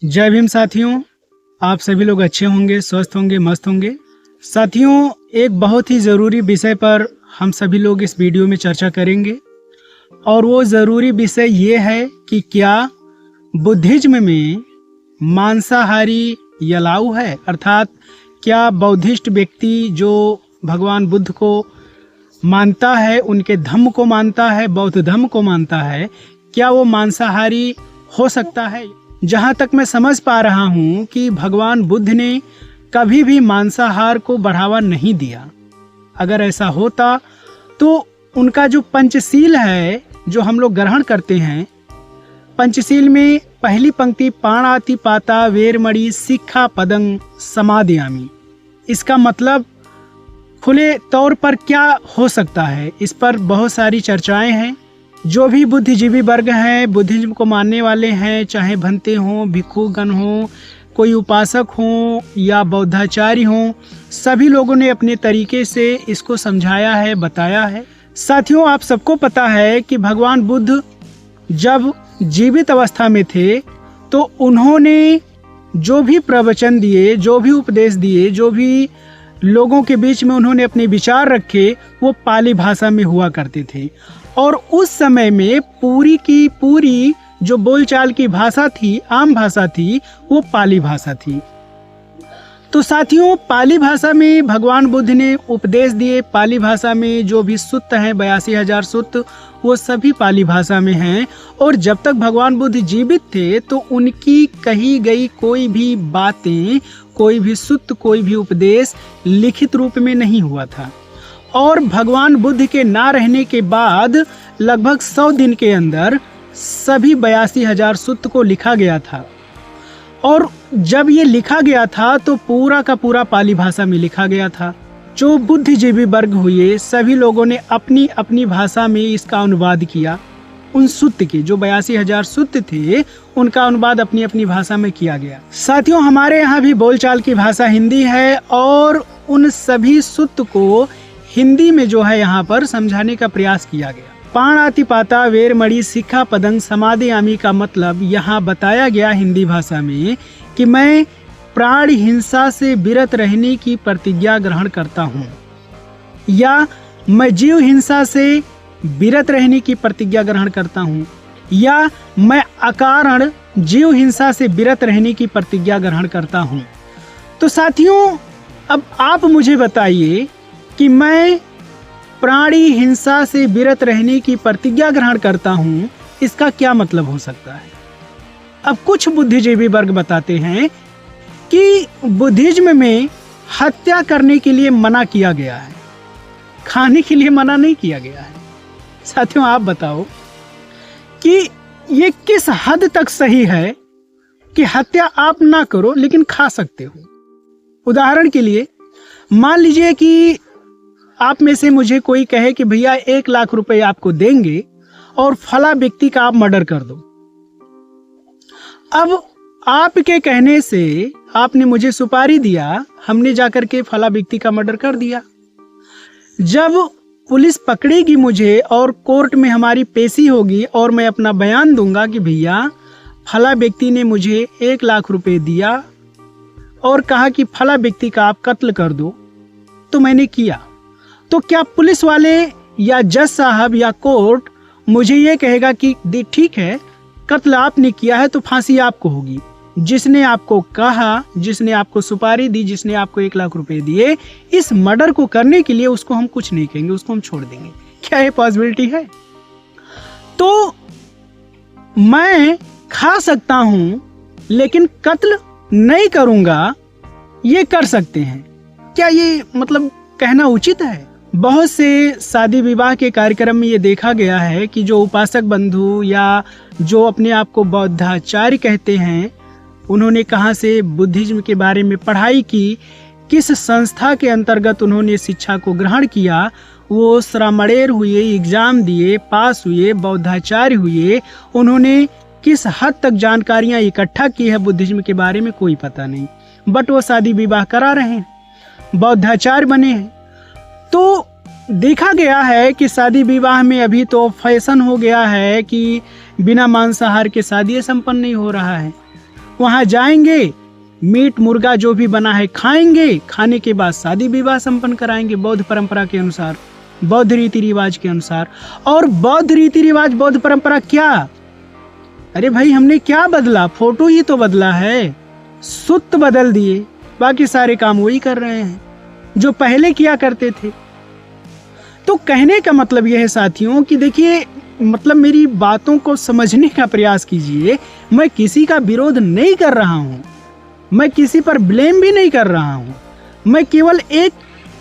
जय भीम साथियों, आप सभी लोग अच्छे होंगे, स्वस्थ होंगे, मस्त होंगे। साथियों, एक बहुत ही ज़रूरी विषय पर हम सभी लोग इस वीडियो में चर्चा करेंगे और वो ज़रूरी विषय ये है कि क्या बुद्धिज्म में मांसाहारी अलाउ है, अर्थात क्या बौद्धिस्ट व्यक्ति जो भगवान बुद्ध को मानता है, उनके धम्म को मानता है, बौद्ध धम्म को मानता है, क्या वो मांसाहारी हो सकता है। जहाँ तक मैं समझ पा रहा हूँ कि भगवान बुद्ध ने कभी भी मांसाहार को बढ़ावा नहीं दिया। अगर ऐसा होता तो उनका जो पंचशील है, जो हम लोग ग्रहण करते हैं, पंचशील में पहली पंक्ति पाणाति पाता वेरमणि सिक्खा पदं समादयामि, इसका मतलब खुले तौर पर क्या हो सकता है, इस पर बहुत सारी चर्चाएं हैं। जो भी बुद्धिजीवी वर्ग हैं, बुद्धिज्म को मानने वाले हैं, चाहे भंते हों, भिक्षुगण हों, कोई उपासक हों या बौद्धाचार्य हों, सभी लोगों ने अपने तरीके से इसको समझाया है, बताया है। साथियों, आप सबको पता है कि भगवान बुद्ध जब जीवित अवस्था में थे तो उन्होंने जो भी प्रवचन दिए, जो भी उपदेश दिए, जो भी लोगों के बीच में उन्होंने अपने विचार रखे, वो पाली भाषा में हुआ करते थे। और उस समय में पूरी की पूरी जो बोलचाल की भाषा थी, आम भाषा थी, वो पाली भाषा थी। तो साथियों, पाली भाषा में भगवान बुद्ध ने उपदेश दिए। पाली भाषा में जो भी सूत्र हैं, 82,000 सूत्र, वो सभी पाली भाषा में हैं। और जब तक भगवान बुद्ध जीवित थे तो उनकी कही गई कोई भी बातें, कोई भी सूत्र, कोई भी उपदेश लिखित रूप में नहीं हुआ था। और भगवान बुद्ध के ना रहने के बाद लगभग 100 दिन के अंदर सभी 82,000 सूत्र को लिखा गया था। और जब ये लिखा गया था तो पूरा का पूरा पाली भाषा में लिखा गया था। जो बुद्धिजीवी वर्ग हुए, सभी लोगों ने अपनी अपनी भाषा में इसका अनुवाद किया। उन सूत्र के जो 82,000 सूत्र थे, उनका अनुवाद अपनी अपनी भाषा में किया गया। साथियों, हमारे यहाँ भी बोलचाल की भाषा हिंदी है और उन सभी सूत्र को हिंदी में जो है यहाँ पर समझाने का प्रयास किया गया। पाणाति पाता वेरमणि सिक्खा पदं समादयामि का मतलब यहाँ बताया गया हिंदी भाषा में कि मैं प्राण हिंसा से विरत रहने की प्रतिज्ञा ग्रहण करता हूँ, या मैं जीव हिंसा से विरत रहने की प्रतिज्ञा ग्रहण करता हूँ, या मैं अकारण जीव हिंसा से विरत रहने की प्रतिज्ञा ग्रहण करता हूँ। तो साथियों, अब आप मुझे बताइए कि मैं प्राणी हिंसा से विरत रहने की प्रतिज्ञा ग्रहण करता हूं, इसका क्या मतलब हो सकता है। अब कुछ बुद्धिजीवी वर्ग बताते हैं कि बुद्धिज्म में हत्या करने के लिए मना किया गया है, खाने के लिए मना नहीं किया गया है। साथियों, आप बताओ कि ये किस हद तक सही है कि हत्या आप ना करो लेकिन खा सकते हो। उदाहरण के लिए मान लीजिए कि आप में से मुझे कोई कहे कि भैया 1 लाख रुपए आपको देंगे और फला व्यक्ति का आप मर्डर कर दो। अब आपके कहने से आपने मुझे सुपारी दिया, हमने जाकर के फला व्यक्ति का मर्डर कर दिया। जब पुलिस पकड़ेगी मुझे और कोर्ट में हमारी पेशी होगी और मैं अपना बयान दूंगा कि भैया फला व्यक्ति ने मुझे 1 लाख रुपए दिया और कहा कि फला व्यक्ति का आप कत्ल कर दो, तो मैंने किया, तो क्या पुलिस वाले या जज साहब या कोर्ट मुझे ये कहेगा कि ठीक है, कत्ल आपने किया है तो फांसी आपको होगी। जिसने आपको कहा, जिसने आपको सुपारी दी, जिसने आपको 1 लाख रुपए दिए, इस मर्डर को करने के लिए उसको हम कुछ नहीं कहेंगे, उसको हम छोड़ देंगे। क्या ये पॉसिबिलिटी है? तो मैं खा सकता हूं लेकिन कत्ल नहीं करूंगा, ये कर सकते हैं। क्या ये मतलब कहना उचित है? बहुत से शादी विवाह के कार्यक्रम में ये देखा गया है कि जो उपासक बंधु या जो अपने आप को बौद्धाचार्य कहते हैं, उन्होंने कहाँ से बुद्धिज्म के बारे में पढ़ाई की, किस संस्था के अंतर्गत उन्होंने शिक्षा को ग्रहण किया, वो श्रामणेर हुए, एग्जाम दिए, पास हुए, बौद्धाचार्य हुए, उन्होंने किस हद तक जानकारियाँ इकट्ठा की है बुद्धिज्म के बारे में कोई पता नहीं, बट वो शादी विवाह करा रहे हैं, बौद्धाचार्य बने हैं। तो देखा गया है कि शादी विवाह में अभी तो फैशन हो गया है कि बिना मांसाहार के शादी संपन्न नहीं हो रहा है। वहां जाएंगे, मीट मुर्गा जो भी बना है खाएंगे, खाने के बाद शादी विवाह संपन्न कराएंगे बौद्ध परंपरा के अनुसार, बौद्ध रीति रिवाज के अनुसार। और बौद्ध रीति रिवाज, बौद्ध परंपरा क्या? अरे भाई हमने क्या बदला? फोटो ही तो बदला है, सुत बदल दिए, बाकी सारे काम वही कर रहे हैं जो पहले किया करते थे। तो कहने का मतलब यह है साथियों कि देखिए, मतलब मेरी बातों को समझने का प्रयास कीजिए। मैं किसी का विरोध नहीं कर रहा हूं, मैं किसी पर ब्लेम भी नहीं कर रहा हूं, मैं केवल एक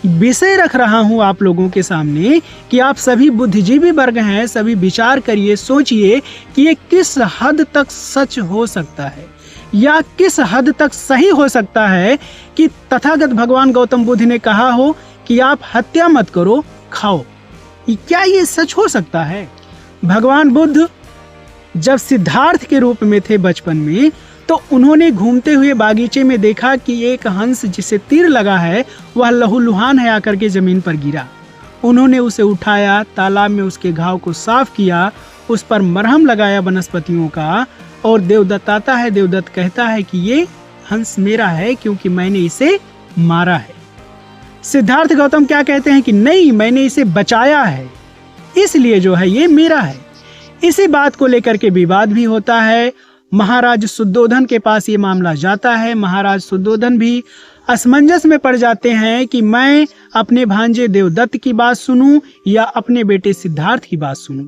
विषय रख रहा हूं आप लोगों के सामने कि आप सभी बुद्धिजीवी वर्ग हैं, सभी विचार करिए, सोचिए कि ये किस हद तक सच हो सकता है या किस हद तक सही हो सकता है कि तथागत भगवान गौतम बुद्ध ने कहा हो कि आप हत्या मत करो, खाओ। क्या ये सच हो सकता है? भगवान बुद्ध जब सिद्धार्थ के रूप में थे बचपन में, तो उन्होंने घूमते हुए बागीचे में देखा कि एक हंस जिसे तीर लगा है वह लहूलुहान है आकर के जमीन पर गिरा। उन्होंने उसे उठाया, तालाब में उसके घाव को साफ किया, उस पर मरहम लगाया वनस्पतियों का, और देवदत्त आता है। देवदत्त कहता है कि ये हंस मेरा है क्योंकि मैंने इसे मारा है। सिद्धार्थ गौतम क्या कहते हैं कि नहीं, मैंने इसे बचाया है, इसलिए जो है ये मेरा है। इसी बात को लेकर के विवाद भी होता है। महाराज शुद्धोधन के पास ये मामला जाता है। महाराज शुद्धोधन भी असमंजस में पड़ जाते हैं कि मैं अपने भांजे देवदत्त की बात सुनूं या अपने बेटे सिद्धार्थ की बात सुनूं।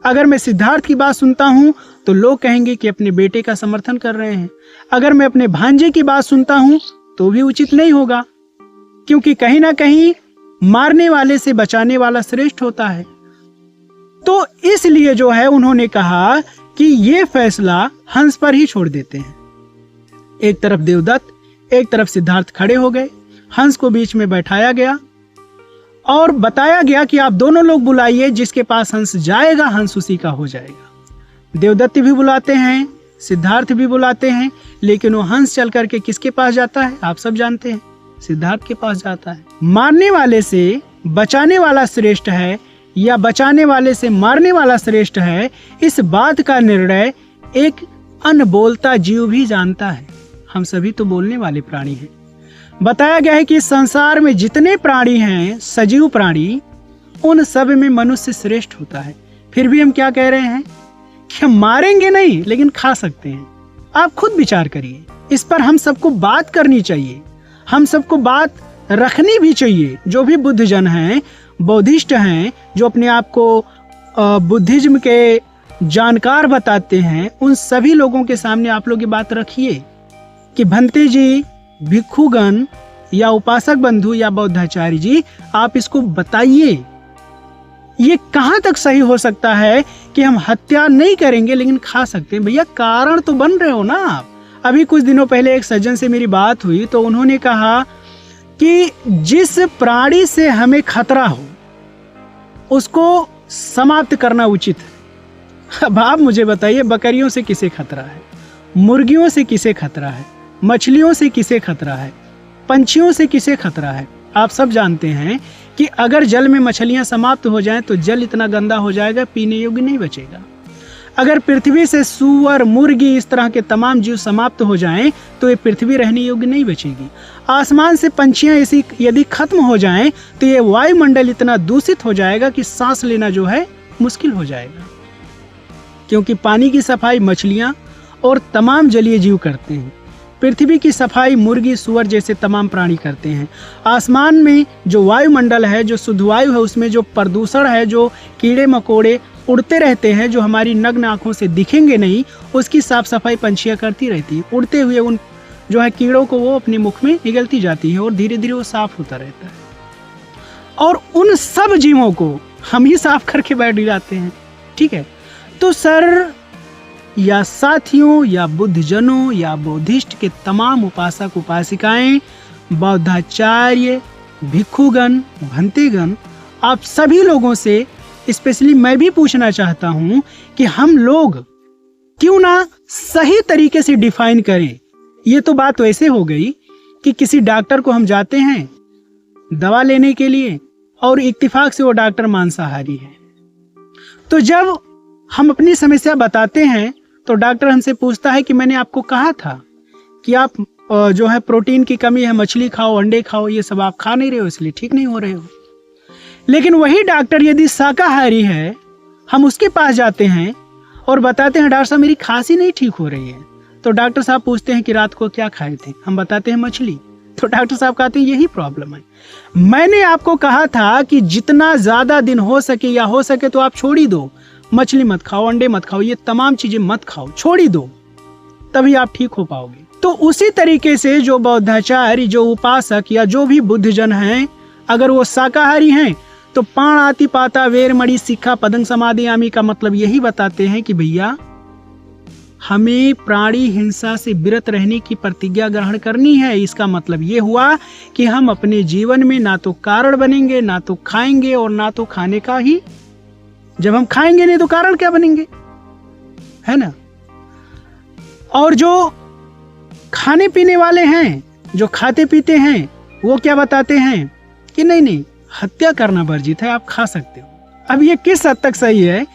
अगर मैं सिद्धार्थ की बात सुनता हूं तो लोग कहेंगे कि अपने बेटे का समर्थन कर रहे हैं, अगर मैं अपने भांजे की बात सुनता हूं तो भी उचित नहीं होगा, क्योंकि कहीं ना कहीं मारने वाले से बचाने वाला श्रेष्ठ होता है। तो इसलिए जो है उन्होंने कहा कि ये फैसला हंस पर ही छोड़ देते हैं। एक तरफ देवदत्त, एक तरफ सिद्धार्थ खड़े हो गए। हंस को बीच में बैठाया गया और बताया गया कि आप दोनों लोग बुलाइए, जिसके पास हंस जाएगा हंस उसी का हो जाएगा। देवदत्त भी बुलाते हैं, सिद्धार्थ भी बुलाते हैं, लेकिन वो हंस चल करके किसके पास जाता है? आप सब जानते हैं, सिद्धार्थ के पास जाता है। मारने वाले से बचाने वाला श्रेष्ठ है या बचाने वाले से मारने वाला श्रेष्ठ है, इस बात का निर्णय एक अनबोलता जीव भी जानता है। हम सभी तो बोलने वाले प्राणी हैं। बताया गया है कि संसार में जितने प्राणी हैं, सजीव प्राणी, उन सब में मनुष्य श्रेष्ठ होता है। फिर भी हम क्या कह रहे हैं कि हम मारेंगे नहीं लेकिन खा सकते हैं। आप खुद विचार करिए, इस पर हम सबको बात करनी चाहिए, हम सबको बात रखनी भी चाहिए। जो भी बुद्धजन हैं, बौद्धिस्ट हैं, जो अपने आप को बुद्धिज्म के जानकार बताते हैं, उन सभी लोगों के सामने आप लोग ये बात रखिए कि भंते जी, भिक्षुगण या उपासक बंधु या बौद्धाचार्य जी, आप इसको बताइए, ये कहां तक सही हो सकता है कि हम हत्या नहीं करेंगे लेकिन खा सकते हैं? भैया कारण तो बन रहे हो ना आप। अभी कुछ दिनों पहले एक सज्जन से मेरी बात हुई तो उन्होंने कहा कि जिस प्राणी से हमें खतरा हो उसको समाप्त करना उचित है। अब आप मुझे बताइए, बकरियों से किसे खतरा है? मुर्गियों से किसे खतरा है? मछलियों से किसे खतरा है? पंछियों से किसे खतरा है? आप सब जानते हैं कि अगर जल में मछलियां समाप्त हो जाएं तो जल इतना गंदा हो जाएगा, पीने योग्य नहीं बचेगा। अगर पृथ्वी से सूअर, मुर्गी, इस तरह के तमाम जीव समाप्त हो जाएं तो ये पृथ्वी रहने योग्य नहीं बचेगी। आसमान से पंछियां ऐसी यदि खत्म हो जाएं तो ये वायुमंडल इतना दूषित हो जाएगा कि सांस लेना जो है मुश्किल हो जाएगा, क्योंकि पानी की सफाई मछलियां और तमाम जलीय जीव करते हैं, पृथ्वी की सफाई मुर्गी, सूअर जैसे तमाम प्राणी करते हैं। आसमान में जो वायुमंडल है, जो शुद्ध वायु है, उसमें जो प्रदूषण है, जो कीड़े मकोड़े उड़ते रहते हैं, जो हमारी नग्न आंखों से दिखेंगे नहीं, उसकी साफ सफाई पंछियां करती रहती है। उड़ते हुए उन जो है कीड़ों को वो अपने मुख में निगलती जाती है और धीरे धीरे वो साफ होता रहता है। और उन सब जीवों को हम ही साफ करके बैठ जाते हैं। ठीक है, तो सर या साथियों या बुद्धजनों या बौद्धिस्ट के तमाम उपासक उपासिकाएं, बौद्धाचार्य, भिक्षुगण, भंतेगण, आप सभी लोगों से स्पेशली मैं भी पूछना चाहता हूं कि हम लोग क्यों ना सही तरीके से डिफाइन करें। ये तो बात वैसे हो गई कि किसी डॉक्टर को हम जाते हैं दवा लेने के लिए और इत्तेफाक से वो डॉक्टर मांसाहारी है, तो जब हम अपनी समस्या बताते हैं तो डॉक्टर हमसे पूछता है कि मैंने आपको कहा था कि आप जो है प्रोटीन की कमी है, मछली खाओ, अंडे खाओ, ये सब आप खा नहीं रहे हो, इसलिए ठीक नहीं हो रहे हो। लेकिन वही डॉक्टर यदि शाकाहारी है, हम उसके पास जाते हैं और बताते हैं डॉक्टर साहब मेरी खांसी नहीं ठीक हो रही है, तो डॉक्टर साहब पूछते हैं कि रात को क्या खाए थे, हम बताते हैं मछली, तो डॉक्टर साहब कहते हैं यही प्रॉब्लम है। मैंने आपको कहा था कि जितना ज्यादा दिन हो सके या हो सके तो आप छोड़ ही दो, मछली मत खाओ, अंडे मत खाओ, ये तमाम चीजें मत खाओ, छोड़ ही दो, तभी आप ठीक हो पाओगे। तो उसी तरीके से जो बौद्धाचार्य, जो उपासक या जो भी बुद्धजन हैं, अगर वो शाकाहारी हैं तो पाणाति पाता वेरमणि सिक्खा पदं समादियामि का मतलब यही बताते हैं कि भैया हमें प्राणी हिंसा से विरत रहने की प्रतिज्ञा ग्रहण करनी है। इसका मतलब ये हुआ कि हम अपने जीवन में ना तो कारण बनेंगे, ना तो खाएंगे और ना तो खाने का ही। जब हम खाएंगे नहीं तो कारण क्या बनेंगे, है ना। और जो खाने पीने वाले हैं, जो खाते पीते हैं, वो क्या बताते हैं कि नहीं नहीं हत्या करना वर्जित है, आप खा सकते हो। अब ये किस हद तक सही है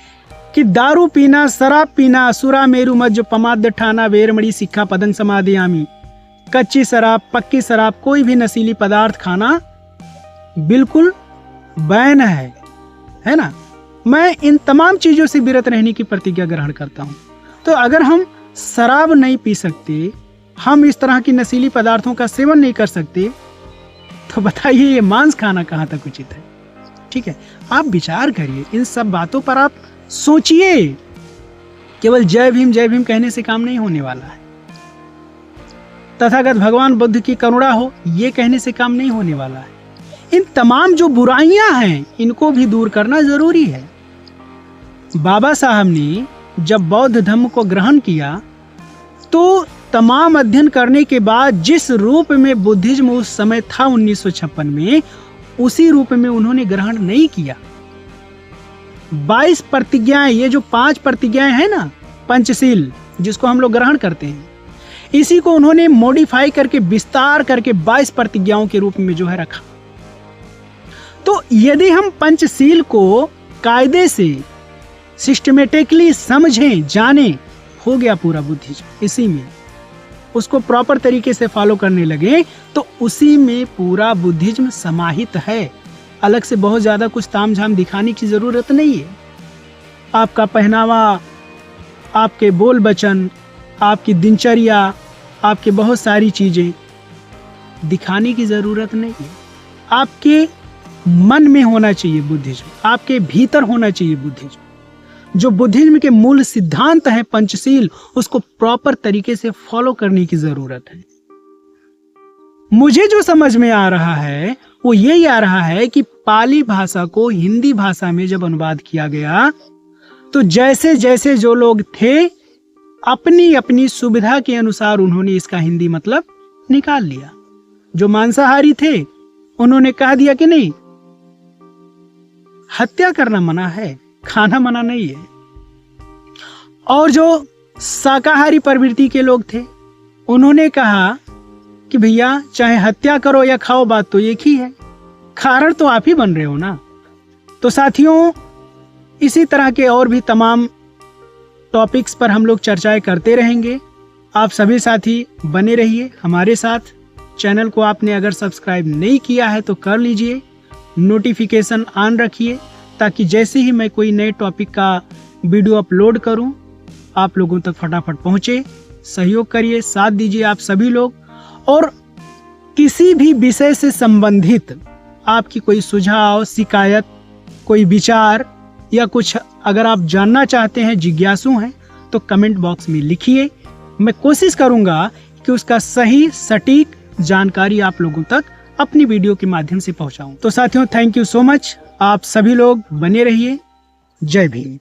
कि दारू पीना, शराब पीना, असुरा मेरु मज्ज पमाद ठाना वेरमणि सिक्खा पदं समादियामि, कच्ची शराब, पक्की शराब, कोई भी नशीली पदार्थ खाना बिल्कुल बैन है ना। मैं इन तमाम चीजों से विरत रहने की प्रतिज्ञा ग्रहण करता हूं। तो अगर हम शराब नहीं पी सकते, हम इस तरह की नशीली पदार्थों का सेवन नहीं कर सकते, तो बताइए ये मांस खाना कहाँ तक उचित है। ठीक है, आप विचार करिए, इन सब बातों पर आप सोचिए। केवल जय भीम कहने से काम नहीं होने वाला है। तथागत भगवान बुद्ध की करुणा हो, ये कहने से काम नहीं होने वाला है। इन तमाम जो बुराइयां हैं, इनको भी दूर करना जरूरी है। बाबा साहब ने जब बौद्ध धर्म को ग्रहण किया तो तमाम अध्ययन करने के बाद जिस रूप में बुद्धिज्म उस समय था 1956 में, उसी रूप में उन्होंने ग्रहण नहीं किया। 22 प्रतिज्ञाएं, ये जो 5 प्रतिज्ञाएं हैं ना, पंचशील, जिसको हम लोग ग्रहण करते हैं, इसी को उन्होंने मॉडिफाई करके, विस्तार करके 22 प्रतिज्ञाओं के रूप में जो है रखा। तो यदि हम पंचशील को कायदे से सिस्टमेटिकली समझें, जानें, हो गया पूरा बुद्धिज्म इसी में, उसको प्रॉपर तरीके से फॉलो करने लगे तो उसी में पूरा बुद्धिज्म समाहित है। अलग से बहुत ज्यादा कुछ तामझाम दिखाने की जरूरत नहीं है। आपका पहनावा, आपके बोल वचन, आपकी दिनचर्या, आपके बहुत सारी चीजें दिखाने की जरूरत नहीं है। आपके मन में होना चाहिए बुद्धिज्म, आपके भीतर होना चाहिए बुद्धिज्म। जो बुद्धिज्म के मूल सिद्धांत हैं पंचशील, उसको प्रॉपर तरीके से फॉलो करने की जरूरत है। मुझे जो समझ में आ रहा है वो यही आ रहा है कि पाली भाषा को हिंदी भाषा में जब अनुवाद किया गया तो जैसे जैसे जो लोग थे अपनी अपनी सुविधा के अनुसार उन्होंने इसका हिंदी मतलब निकाल लिया। जो मांसाहारी थे उन्होंने कह दिया कि नहीं, हत्या करना मना है, खाना मना नहीं है। और जो शाकाहारी प्रवृत्ति के लोग थे उन्होंने कहा कि भैया चाहे हत्या करो या खाओ, बात तो एक ही है, कारण तो आप ही बन रहे हो ना। तो साथियों, इसी तरह के और भी तमाम टॉपिक्स पर हम लोग चर्चाएं करते रहेंगे। आप सभी साथी बने रहिए हमारे साथ। चैनल को आपने अगर सब्सक्राइब नहीं किया है तो कर लीजिए, नोटिफिकेशन ऑन रखिए ताकि जैसे ही मैं कोई नए टॉपिक का वीडियो अपलोड करूं आप लोगों तक फटाफट पहुंचे। सहयोग करिए, साथ दीजिए आप सभी लोग। और किसी भी विषय से संबंधित आपकी कोई सुझाव, शिकायत, कोई विचार या कुछ अगर आप जानना चाहते हैं, जिज्ञासु हैं, तो कमेंट बॉक्स में लिखिए। मैं कोशिश करूंगा कि उसका सही सटीक जानकारी आप लोगों तक अपनी वीडियो के माध्यम से पहुंचाऊं। तो साथियों, थैंक यू सो मच। आप सभी लोग बने रहिए। जय भीम।